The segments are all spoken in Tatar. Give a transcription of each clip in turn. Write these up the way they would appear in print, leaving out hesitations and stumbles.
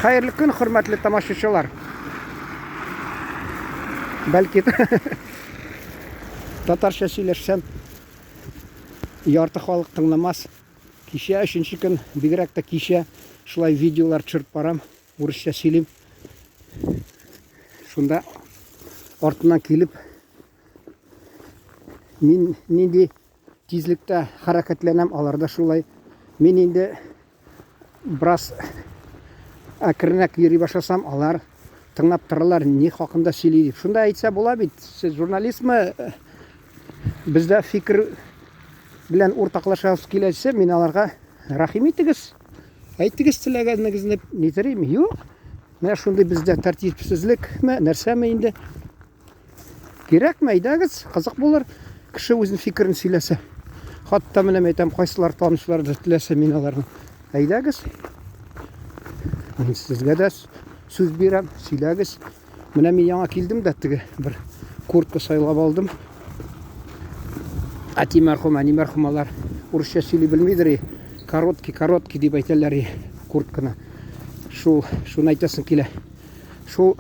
Xayrlı kun, hürmetli tamaşaçılar. Belki Tatarcha сөйләшсәм, ярты халык тыңламас. Кичә 3нче көн, бигрәк тә кичә шулай видеолар төшереп барам, урысча сөйлим. Шунда артыннан килеп, мин нинди тизлектә хәрәкәтләнәм, аларда шулай. Мин инде брас әкренрәк йөри башласам, алар тыңлап торалар, ни хакында сөйли дип. Шунда әйтсә була бит, сез журналистмы? Бездә фикер белән уртаклашабыз киләсе, мин аларга рәхим итегез. Әйтегез теләгәнегезне, нитерим? Юк. Менә шундый бездә тәртипсезлекме, нәрсәме инде? Кирәкме, әйдәгез, кызык булыр. Кеше үзенең фикерен сөйләсә. Хатта менә әйтәм, кайсылар танышлар да теләсә мин аларны. Әйдәгез. Мин сезгә дә сүз бирәм, сөйләгез. Менә мин яңа килдем дә теге бер куртка сайлап алдым. Әти мәрхүм, әни мәрхүмалар урысча сөйли белмидер. Короткий дип әйтәләр куртканы. Шуны әйтәсем килә. Шул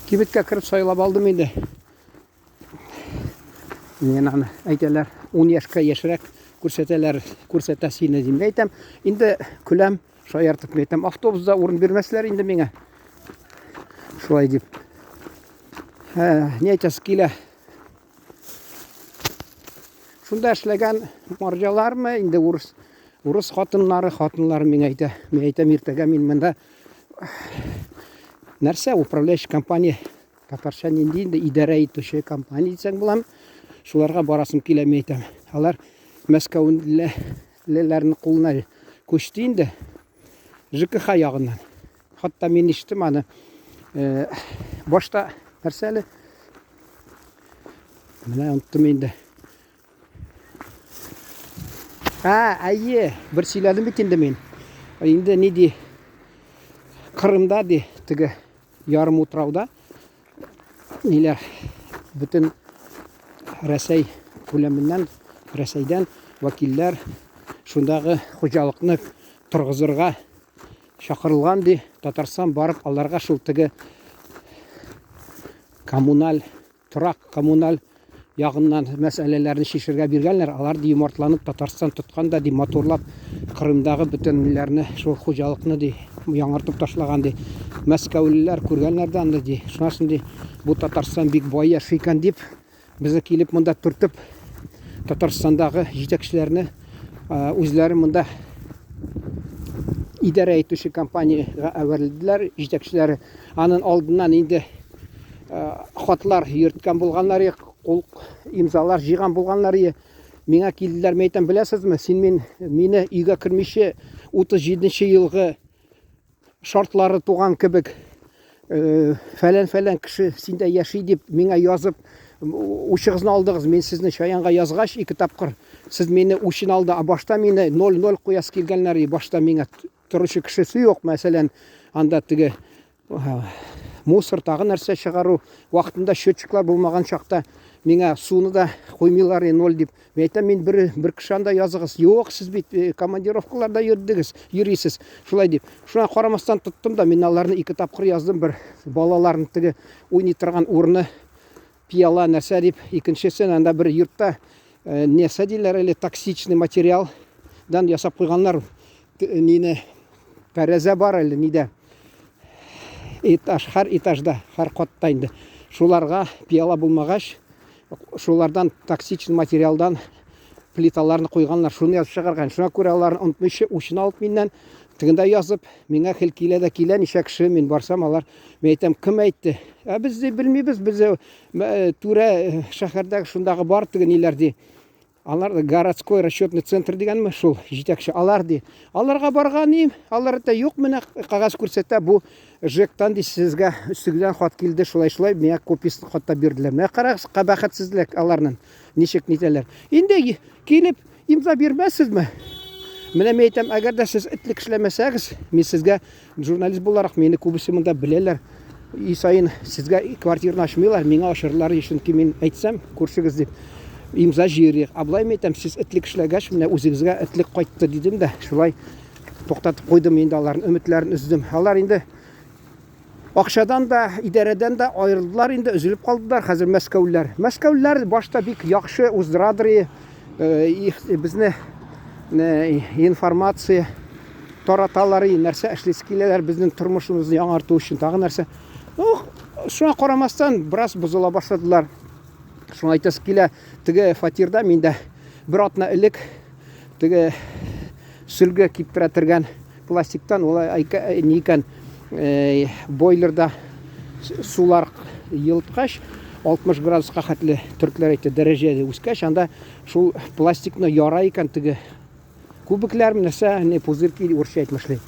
кибеткә кереп сайлап алдым инде. Мен аны әйтәләр, 10 яшькә яшьрәк күрсәтә сине дип әйтәм. Инде көләм, шаяртып әйтәм, автобуста урын бирмәсләр инде миңа. Шулай дип. Не әйтәс килә. Шунда эшләгән марҗалармы инде урыс хатыннары миңа әйтә. Мин әйтәм, иртәгә мин монда нәрсә управляющий компания, татарча нинди инде идарә итүче компания дисәң булам. Шуларга барасым килә, мин әйтәм. Алар Мәскәүлеләрнең кулына күчте инде. ЖКХ ягыннан. Хатта мин иштем аны башта нәрсәле? Менә оныттым инде. Әйе, бер сөйләдем бит инде мин. Инде ни ди? Кырымда ди, теге ярым утрауда ниләр бөтен Рәсәй күләменнән, Рәсәйдән вәкилләр шундагы хуҗалыкны торгызырга чакырылган ди. Татарстан барып аларга шул теге коммуналь ягыннан мәсьәләләрне шишергә биргәннәр. Алар ди юмартланып Татарстан тотканда ди, моторлап Кырымдагы бөтен ниләрне, шул хуҗалыкны ди яңартып ташлаган ди. Мәскәүлеләр күргәннәрдән ди. Шуңа ди, бу Татарстан бик бай яши икән дип, безне килеп монда төртеп Татарстандагы җитәкчеләрне үзләре монда идарә итүче компанияга әверелделәр. Җитәкчеләре аның алдыннан инде хатлар йөрткән булганнар, кул имзалар җыйган булганнар. Миңа килделәр, мен әйтәм, беләсезме, син мине өйгә кермичә 37нче елгы шартлары туган кебек фәлән кеше синдә яши дип миңа язып учыгызны алдыгыз. Мен сезне чаянга язгач 2 тапкыр сез мине учын алды. Башта мине 0-0 куяс килгәннәр. Башта миңа торучы кешесе юк. Мәсәлән, анда теге мусор тагы нәрсә чыгару вакытында счетчиклар булмаган чакта миңа суны да куймыйлар 0 дип. Мен әйтәм, мин бер кеше анда языгыз. Юк, сез бит командировкаларда йөрисез. Шулай дип. Шуңа карамастан тоттым да мин аларны 2 тапкыр яздым. Бер балаларны теге уйный торган урыны пияла нәрсә дип, икенчесен анда бер йортта нәрсә диләр әле, токсичный материалдан ясап куйганнар. Нине тәрәзә бар әле нидә? Һәр этажда, һәр катта инде. Шуларга пияла булмагач, шулардан токсичный материалдан плиталарны куйганнар. Шуны язып чыгарган. Шуңа күрә аларны онытмыйча учын алып миннән тегендә язып, миңа хил килә дә килә, ничә кеше мин барсам алар, мен әйтәм, кем әйтте? Без белмибез, без түрә шәһәрдәге шундагы бар теге ниләр ди. Алар городской расчетный центр дигәнме шул җитәкче. Алар ди. Аларга барганым, алар да юк, менә кагаз күрсәтә, бу ЖЭКтан ди, сезгә өстегән хат килде, шулай миңа копиясын хатта бирделәр. Менә карагыз, кабахәтсезлек аларның ничек нитәләр. Инде килеп имза бирмәсезме? Менә мен әйтәм, әгәр дә сез итлек эшләмәсәгез, мин сезгә журналист буларак мине күбесе монда беләләр. Исайын сезгә квартираны ачмыйлар, миңа ачырлар өчен ки мин әйтсәм, күрсәгез дип. Имза җыйрык. Аблай әйтәм, сез итлек эшләгәч, менә үзегезгә итлек кайтты дидем дә, шулай тоқтатып қойдым, енді алардың үмітлерін үздім. Алар енді ақшадан да, идарәдән да айырылдылар, енді үзіліп қалдылар. Қазір Мәскәүләр башта бик яхшы уздырадыр, безне информация тараталары, нәрсә эшлесе киләләр, безнең тормышыбызны яңарту өчен, тагы нәрсә. Шуңа карамастан бераз бозыла башладылар. Шуңа әйтәсе килә, теге фатирда миндә бер атна элек теге сөлгә киптерә тергән пластиктан, ул ни икән, бойлерда сулар йылыткач 60 градуска хәтле төркләр әйтә дәрәҗәдә үскәч, анда шул пластикны яра икән теге күбекләр нәрсә, не пузырьки урысча әйтмәшләр.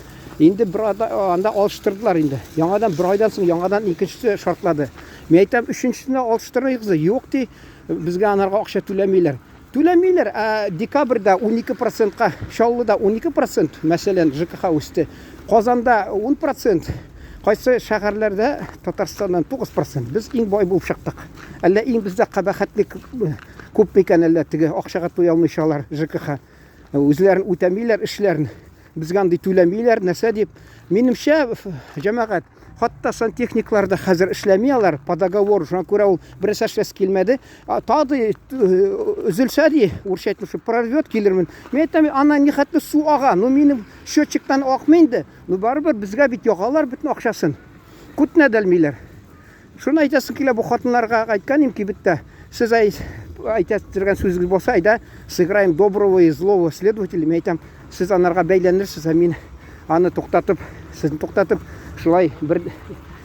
Инде анда алыштырдылар инде. Яңадан бер айдан соң яңадан икенчесе шартлады. Мен әйтәм, өченчесенә алыштырыгыз, юк ди, безгә анарга акча түләмиләр. Декабрьдә 12%-ка, Чаллыда 12%, мәсәлән, ЖКХ үсте. Казанда 10%, кайсы шәһәрләрдә Татарстаннан 9%. Без иң бай булып чыктык. Әллә иң бездә кабахәтлек күп микән, әллә теге акчага туя алмыйчалар ЖКХ. Үзләрен үтәмиләр эшләрен. Безгә андый түләмиләр, нәрсә дип. Минемчә, җәмәгать, хатта сантехниклар да хәзер эшләмиялар по договору. Шуңа күрә ул берәр эшләс килмәде. Тады үзелсә ди, урысча әйтмәшә, прорвет килермен. Мен әйтәм, ана ни хәтле су ага. Минем счетчиктан акмый инде. Барыбер безгә бит ягалар бөтен акчасын. Күтнә дәлмиләр. Шуны әйтәсе килә бу хатыннарга әйткән имки битә. Сез әйтәсезгән сүзгез булса, әйдә, сыграем доброго и злого следователя. Мен әйтәм, сез анарга бәйләнерсез, мин аны туктатып, сезне туктатып, шулай бер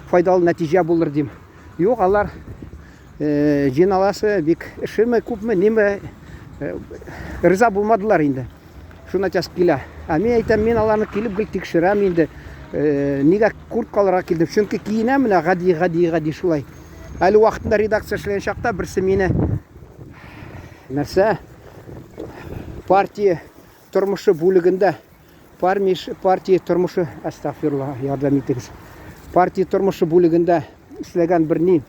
файдалы нәтиҗә булыр дим. Юк, алар җиналасы бик эшеме күпме, неме риза булмадылар инде. Шуны әйтәсе килә. Мен әйтәм, мин аларны килеп гел тикшерәм инде. Нигә курткаларга килдем? Чөнки киенәм менә гади шулай. Әле вакытында редакция эшләгән чакта берсе мине нәрсә, партия тормышы бүлегендә, партия тормышы, астагфирулла, ярдәм итегез. Партия тормышы бүлегендә эшләгән бер ни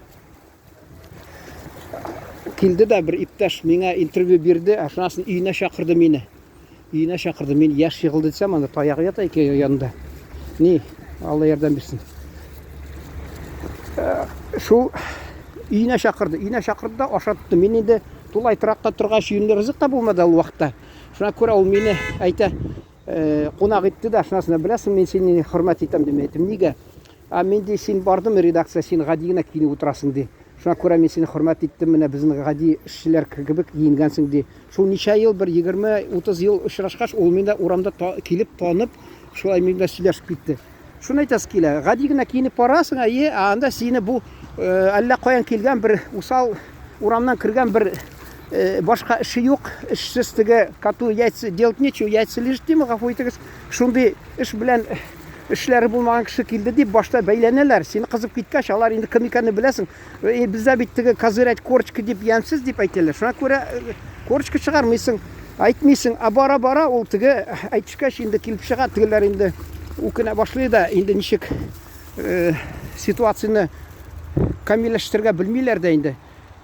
килде дә, бер иптәш миңа интервью бирде, шунасын өенә чакырды мине. Өенә чакырды, мин яшь егылды дисәм, анда таягы ята икән янында. Ни, Алла ярдәм бирсен. Шул өенә чакырды да ашатты. Мин инде тулай тракта торгач юнле ризык та булмады ул вакытта. Шуңа күрә ул мине әйтә, кунак итте дә, шунасын беләсең, мин сине хөрмәт итәм ди. Әйтәм, нигә? Мин ди, син бардым редакция, син гади генә киенеп утырасың ди. Шуңа күрә мин сине хөрмәт иттем, менә безнең гади эшчеләр кебек киенгәнсең ди. Шул ничә ел, бер 20-30 ел очрашкач, ул миндә урамда килеп танып, шулай миндә сөйләшеп китте. Шуны әйтәсе килә, гади генә киенеп барасың, анда сине бу әллә каян килгән бер усал урамнан кергән бер башка эше юк, эшсез теге коту яйца делать нечего, яйца лежит диме, гафу итегез. Шундый эш белән эшләре булмаган кеше килде дип башта бәйләнәләр. Син кызып киткәч, алар инде кем икәнне беләсең. Бездә бит теге козырять корочка дип ямсыз дип әйтәләр. Шуңа күрә корочка чыгармыйсың, әйтмисең, бара ул теге әйтишкәч инде килеп чыга, тегеләр инде үкенә башлый да, инде ничек ситуацияны камилләштерергә белмиләр дә инде.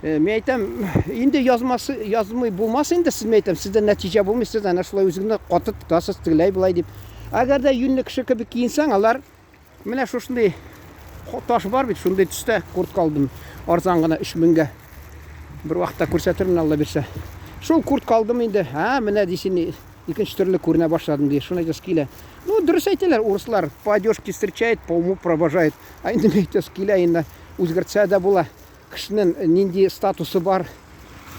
Мен әйтәм, инде язмый булмас инде, сез әйтәм, сездә нәтиҗә булмый, сез ана шулай үзегезне каты тотасыз, тегеләй булай дип. Әгәр дә юнле кеше кебек киенсәң, алар менә шушындый таш бар бит, шундый төстә куртка алдым, арзан гына 3000-гә. Бер вакытта күрсәтермен, Алла бирсә. Шул куртка алдым инде. Менә дисен икенче төрле күренә башладым ди. Шуны әйтәсе килә. Дөрес әйтәләр, урыслар по одежке встречает, по уму провожает. Инде әйтәсе килә, инде үзгәртсә дә була. Кешенең нинди статусы бар,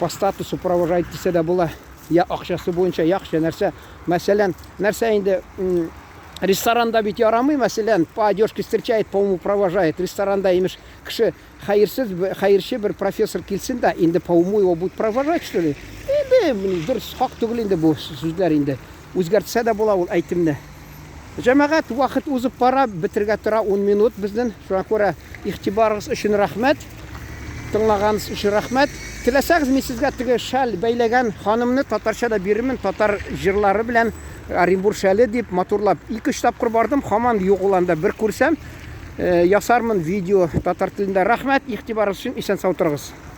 по статусу провожает дисә дә була. Я акчасы буенча яхшы нәрсә. Мәсәлән, нәрсә инде ресторанда бит ярамый, мәсәлән, по одежке встречает, по уму провожает. Ресторанда имеш кеше хәерче бер профессор килсен дә, инде по уму его будет провожать, что ли? Инде дөрес хак түгел инде бу сүзләр инде. Үзгәртсә дә була ул әйтемне. Җәмәгать, вакыт узып бара, бетергә тора 10 минут безнең. Шуңа күрә игътибарыгыз өчен рәхмәт. Тыңлаганыз өчен рәхмәт. Теләсәгез, мин сезгә теге шәл бәйләгән ханымны татарча да бирермен, татар җырлары белән Оренбур шәле дип матурлап 2-3 тапкыр бардым, һаман юк ул анда. Бер күрсәм, ясармын видео татар телендә. Рәхмәт, игътибарыгыз өчен. Исән сау торыгыз.